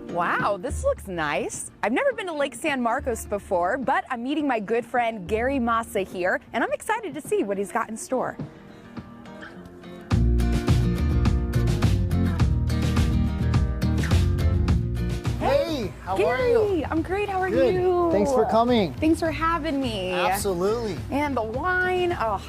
Wow, this looks nice. I've never been to Lake San Marcos before, but I'm meeting my good friend Gary Massa here, and I'm excited to see what he's got in store. Hey, how are Gary, you? I'm great. How are Good. you? Thanks for coming. Thanks for having me. Absolutely. And the wine. Oh,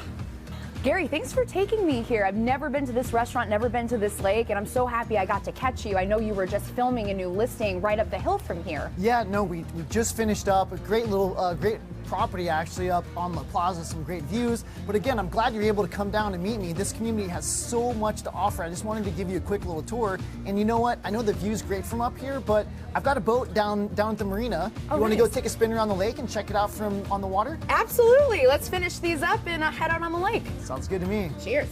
Gary, thanks for taking me here. I've never been to this restaurant, never been to this lake, and I'm so happy I got to catch you. I know you were just filming a new listing right up the hill from here. Yeah, no, we just finished up a great little, great property actually up on the plaza, some great views. But again, I'm glad you're able to come down and meet me. This community has so much to offer. I just wanted to give you a quick little tour. And you know what? I know the view's great from up here, but I've got a boat down at the marina. You want to go take a spin around the lake and check it out from on the water? Absolutely. Let's finish these up and head out on the lake. Sounds good to me. Cheers.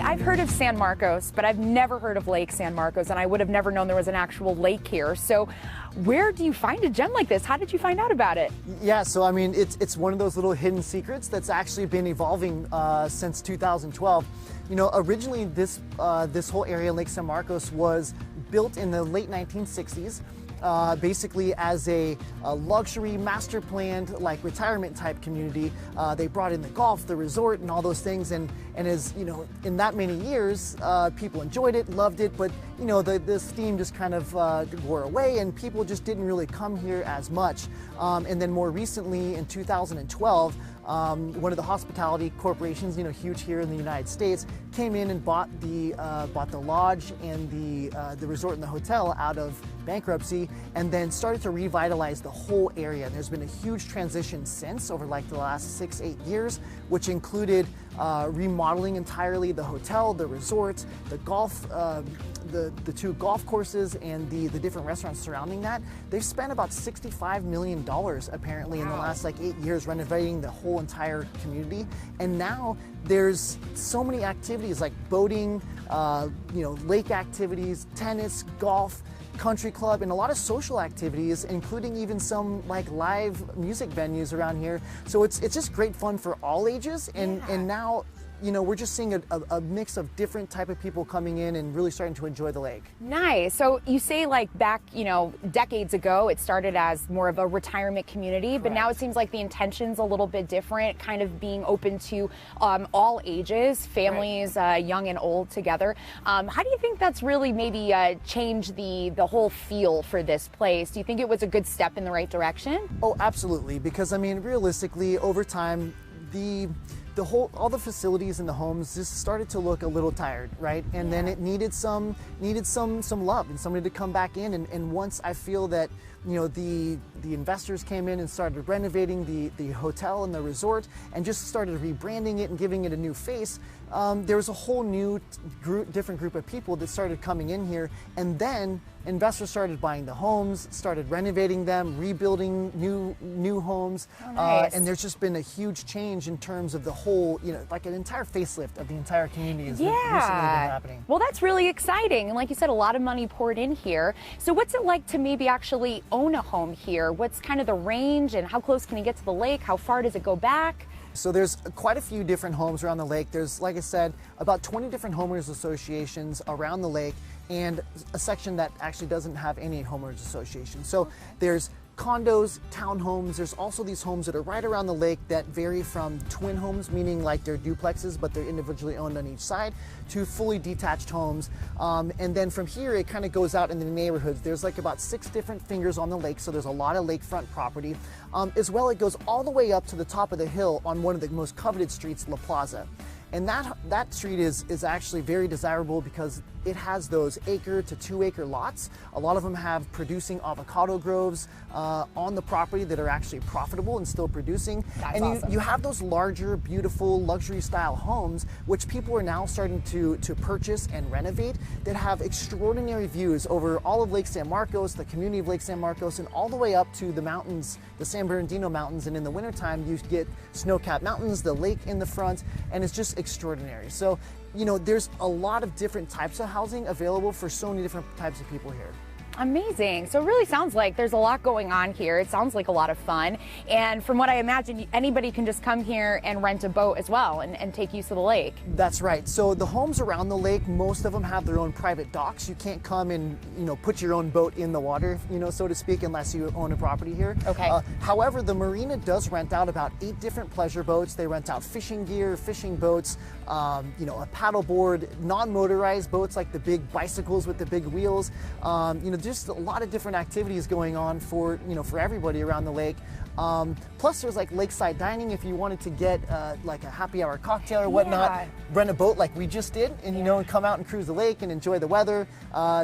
I've heard of San Marcos, but I've never heard of Lake San Marcos, and I would have never known there was an actual lake here. So where do you find a gem like this? How did you find out about it? Yeah, so I mean, it's one of those little hidden secrets that's actually been evolving since 2012. You know, originally this whole area, Lake San Marcos, was built in the late 1960s. Basically as a luxury master planned like retirement type community. They brought in the golf, the resort, and all those things, and as you know, in that many years, people enjoyed it, loved it, but you know, the steam just kind of wore away, and people just didn't really come here as much. And then more recently, in 2012, one of the hospitality corporations, you know, huge here in the United States, came in and bought the lodge and the resort and the hotel out of bankruptcy, and then started to revitalize the whole area. And there's been a huge transition since, over like the last 6-8 years, which included remodeling entirely the hotel, the resort, the golf, the two golf courses, and the different restaurants surrounding that. They've spent about $65 million apparently in the last like 8 years renovating the whole entire community. And now there's so many activities like boating, you know, lake activities, tennis, golf, country club, and a lot of social activities, including even some like live music venues around here. So it's just great fun for all ages, and now, you know, we're just seeing a mix of different type of people coming in and really starting to enjoy the lake. Nice. So you say like back, you know, decades ago, it started as more of a retirement community, but now it seems like the intention's a little bit different, kind of being open to all ages, families, young and old together. How do you think that's really maybe changed the whole feel for this place? Do you think it was a good step in the right direction? Oh, absolutely. Because I mean, realistically, over time, all the facilities in the homes just started to look a little tired, right? And then it needed some love and somebody to come back in. And once I feel that, you know, the investors came in and started renovating the hotel and the resort and just started rebranding it and giving it a new face, there was a whole new different group of people that started coming in here, and then investors started buying the homes, started renovating them, rebuilding new homes. Oh, nice. And there's just been a huge change in terms of the whole, you know, like an entire facelift of the entire community has recently been happening. Well, that's really exciting. And like you said, a lot of money poured in here. So what's it like to maybe actually own a home here? What's kind of the range, and how close can you get to the lake? How far does it go back? So there's quite a few different homes around the lake. There's, like I said, about 20 different homeowners associations around the lake, and a section that actually doesn't have any homeowners association. So there's condos, townhomes. There's also these homes that are right around the lake that vary from twin homes, meaning like they're duplexes, but they're individually owned on each side, to fully detached homes. And then from here, it kind of goes out in the neighborhoods. There's like about 6 different fingers on the lake, so there's a lot of lakefront property. As well, it goes all the way up to the top of the hill on one of the most coveted streets, La Plaza. And that street is actually very desirable because it has those acre to 2 acre lots. A lot of them have producing avocado groves on the property that are actually profitable and still producing. That's and awesome. you have those larger, beautiful, luxury style homes, which people are now starting to purchase and renovate, that have extraordinary views over all of Lake San Marcos, the community of Lake San Marcos, and all the way up to the mountains, the San Bernardino Mountains. And in the wintertime, you get snow-capped mountains, the lake in the front, and it's just extraordinary. So, you know, there's a lot of different types of housing available for so many different types of people here. Amazing. So it really sounds like there's a lot going on here. It sounds like a lot of fun. And from what I imagine, anybody can just come here and rent a boat as well and take use of the lake. That's right. So the homes around the lake, most of them have their own private docks. You can't come and, you know, put your own boat in the water, you know, so to speak, unless you own a property here. Okay. However, the marina does rent out about 8 different pleasure boats. They rent out fishing gear, fishing boats, you know, a paddleboard, non-motorized boats like the big bicycles with the big wheels. You know, just a lot of different activities going on for, you know, for everybody around the lake. Plus there's like lakeside dining if you wanted to get like a happy hour cocktail or whatnot. Yeah. Rent a boat like we just did, and you know, and come out and cruise the lake and enjoy the weather,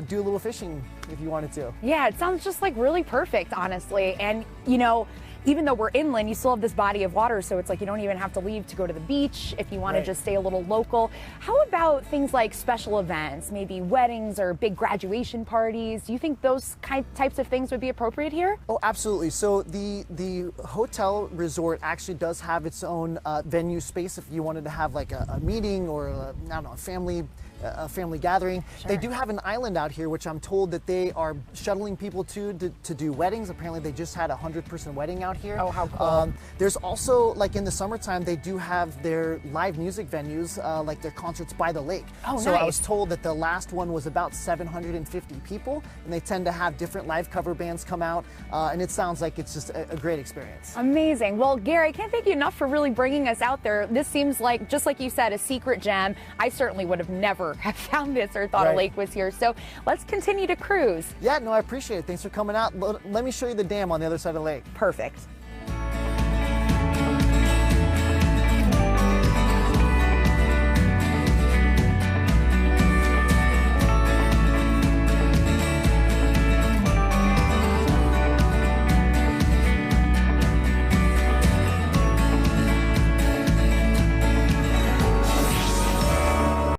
do a little fishing if you wanted to. Yeah, it sounds just like really perfect, honestly. And, you know, even though we're inland, you still have this body of water, so it's like you don't even have to leave to go to the beach if you want to just stay a little local. How about things like special events, maybe weddings or big graduation parties? Do you think those types of things would be appropriate here? Oh, absolutely. So the hotel resort actually does have its own venue space if you wanted to have like a meeting or I don't know, a family gathering. Sure. They do have an island out here, which I'm told that they are shuttling people to do weddings. Apparently they just had a 100-person wedding out here. Oh, how cool. There's also, like in the summertime, they do have their live music venues, like their concerts by the lake. Oh, so nice. I was told that the last one was about 750 people, and they tend to have different live cover bands come out, and it sounds like it's just a great experience. Amazing. Well, Gary, I can't thank you enough for really bringing us out there. This seems like, just like you said, a secret gem. I certainly would have never have found this or thought a lake was here. So let's continue to cruise. Yeah, no, I appreciate it. Thanks for coming out. Let me show you the dam on the other side of the lake. Perfect.